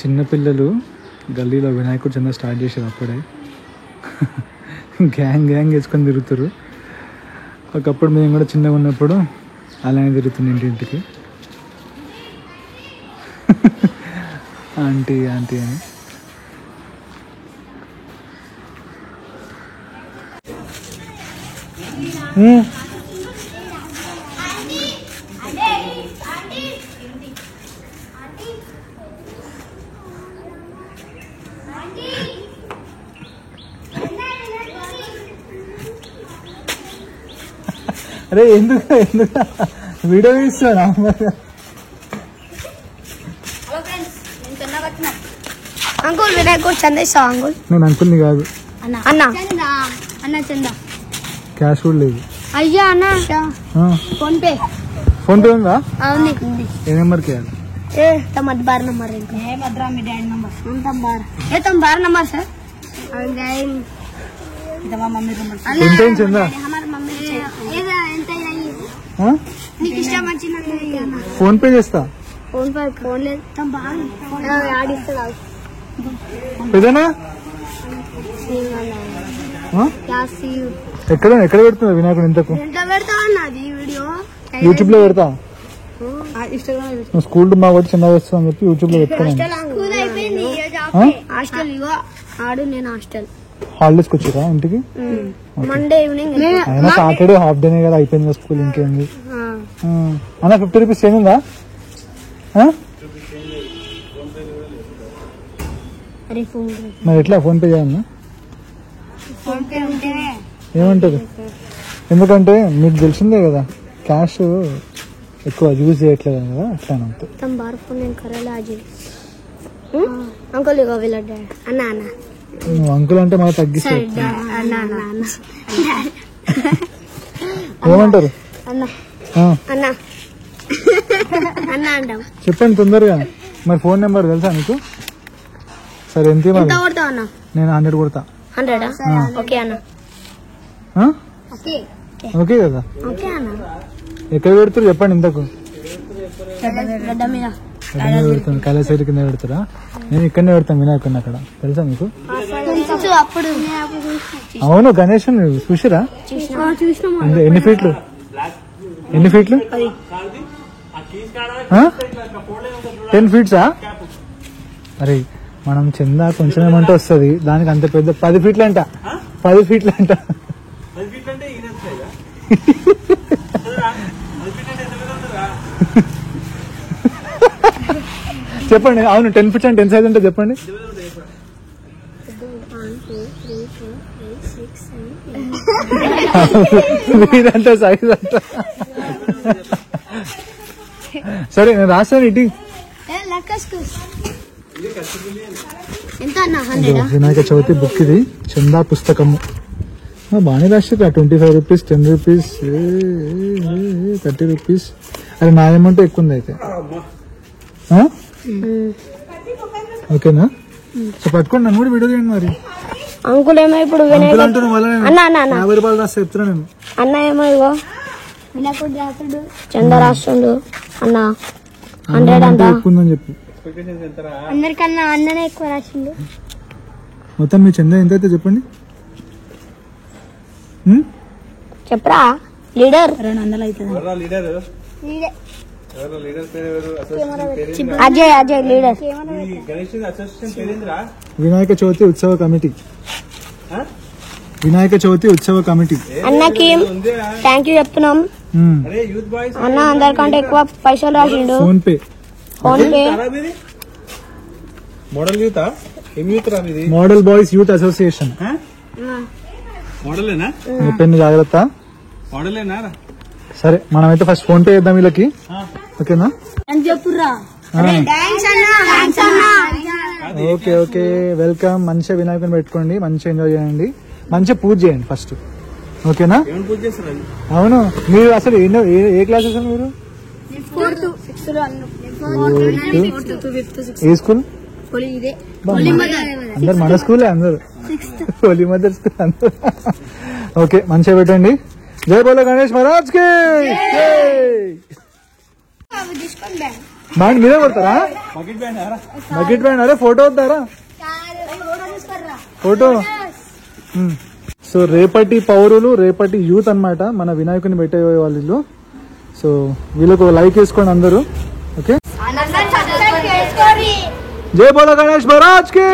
చిన్నపిల్లలు గల్లీలో వినాయకుడు చందా స్టార్ట్ చేశారు అప్పుడే. గ్యాంగ్ వేసుకొని తిరుగుతారు. ఒకప్పుడు మేము కూడా చిన్నగా ఉన్నప్పుడు అలానే తిరుగుతుంది ఇంటింటికి ఆంటీ ఆంటీ అని. అరే ఎందుకు వీడియో తీస్తున్నా? అంకుల్ వినాయకుడు చందా ఇస్తావా అంకుల్? నేను అంకుల్ని కాదు అన్న అన్న చందా. క్యాష్ కూడా లేదు. అయ్యా అన్న ఫోన్ పే ఉందా? ఉంది. ఏ నెంబర్కి అది? ए तमत 12 नंबर इनको है 15 में डैड नंबर हम तम 12 ये तम 12 नंबर सर और गाइम इतना मम्मी नंबर ఎంత చందా? हमारी मम्मी ఏదా ఎంత అయ్యి నీకు ఇష్టం వచ్చిన ఫోన్ పే చేస్తా. ఫోన్ లేదు తమ బాగా ఆడిస్తాడు పెదనా ఎక్కడ పెడుతున్నా వినాయకుడు? ఇంతకు ఎంత పెడతా అన్నది వీడియో యూట్యూబ్ లో పెడతా. స్కూల్ మా వచ్చి చిన్న వస్తా అని చెప్పి యూట్యూబ్ లో పెడతాను. హాలిడేస్ కి వచ్చారా ఇంటికి? Monday evening. అయినా సాటర్డే హాఫ్ డేనే కదా, అయిపోయింది స్కూల్. ఇంకేంది అన్న? 50 రూపీస్ ఏమిందా? మరి ఎట్లా ఫోన్ పే చేయాలన్నా? ఏమంటారు? ఎందుకంటే మీకు తెలిసిందే కదా క్యాష్ ఎక్కువ యూజ్ చేయట్లేదు కదా, అట్లా అంతే. నువ్వు అంకుల్ అంటే మాకు తగ్గిస్తా. ఏమంటారు? చెప్పండి తొందరగా. మరి ఫోన్ నెంబర్ తెలుసా నీకు? సరే ఎంత? నేను 100 కొడతా. ఓకే కదా? ఎక్కడ పెడతారు చెప్పండి. ఇంతకు పెడతాను, కళాశాల కింద పెడతారా? నేను ఇక్కడనే పెడతాను వినాయకుడిని. అక్కడ తెలుసా మీకు? అవును, గణేష్ చూసిరా? ఎన్ని ఫీట్లు? 10 ఫీట్సా? అరే మనం చందా కొంచెం ఏమంటే వస్తుంది, దానికి అంత పెద్ద 10 ఫీట్లు అంట. 10 ఫీట్లు అంట. చెప్పండి. అవును 10 ఫీట్స్ అంటే 10 సైజ్ అంటే చెప్పండి. మీరంటే సైజ్ అంట. సరే నేను రాస్తాను. ఇటీ వినాయక చవితి బుక్ ఇది, చందా పుస్తకము. బాగానే రాశారు. 25 రూపీస్, 10 రూపీస్, 30 రూపీస్. అది నా అమౌంట్ ఎక్కువ ఉంది అయితే. ఓకేనా? సో పట్టుకోండి, నన్ను కూడా వీడియో చేయండి. మరి అంకుల్ ఏమో ఇప్పుడు 50 రూపాయలు రాస్తే చెప్తున్నా నేను. అన్న ఏమో ఇగో వినాయకుడు రాసుడు చందా రాస్తుండు అన్న 100 అంతా ఎక్కువ ఉందని చెప్పు. అందరికన్నా అన్ననే ఎక్కువ రాసిండు. మొత్తం మీ చందా ఎంత అయితే చెప్పండి. చెప్పరా లీడర్? 200 అవుతుంది. అజయ్ లీడర్. వినాయక చవితి ఉత్సవ కమిటీ. వినాయక చవితి ఉత్సవ కమిటీ అన్నకి థ్యాంక్ యూ చెప్తున్నాం. అన్న అందరికంటే ఎక్కువ పైసలు రాసిండు. Phone pay model boys youth association. Pen జాగ్రత్త. సరే మనమైతే ఫస్ట్ ఫోన్ పే చేద్దాం వీళ్ళకి. ఓకేనా? Okay okay, welcome. మంచిగా వినాయకుని పెట్టుకోండి, మంచిగా ఎంజాయ్ చేయండి, మంచిగా పూజ చేయండి ఫస్ట్. ఓకేనా? అవును. మీరు అసలు ఏ క్లాసెస్ మీరు? ఏ స్కూల్? అందరు మన స్కూలే, అందరు హోలీ మదర్ స్కూల్ అందరు. ఓకే, మంచిగా పెట్టండి. జై బోలో గణేష్ మహారాజ్ కి. తీసుకొని బ్యాండ్ బ్యాండ్ మీరే కొడతారా? బకెట్ బ్యాండ్ అరే ఫోటో వద్దారా? ఫోటో. సో రేపటి పౌరులు, రేపటి యూత్ అన్నమాట మన వినాయకుని పెట్టే వాళ్ళు. సో వీళ్ళకు లైక్ వేసుకోండి అందరూ. ఓకే, జై బోలో గణేష్ మహారాజ్ కి.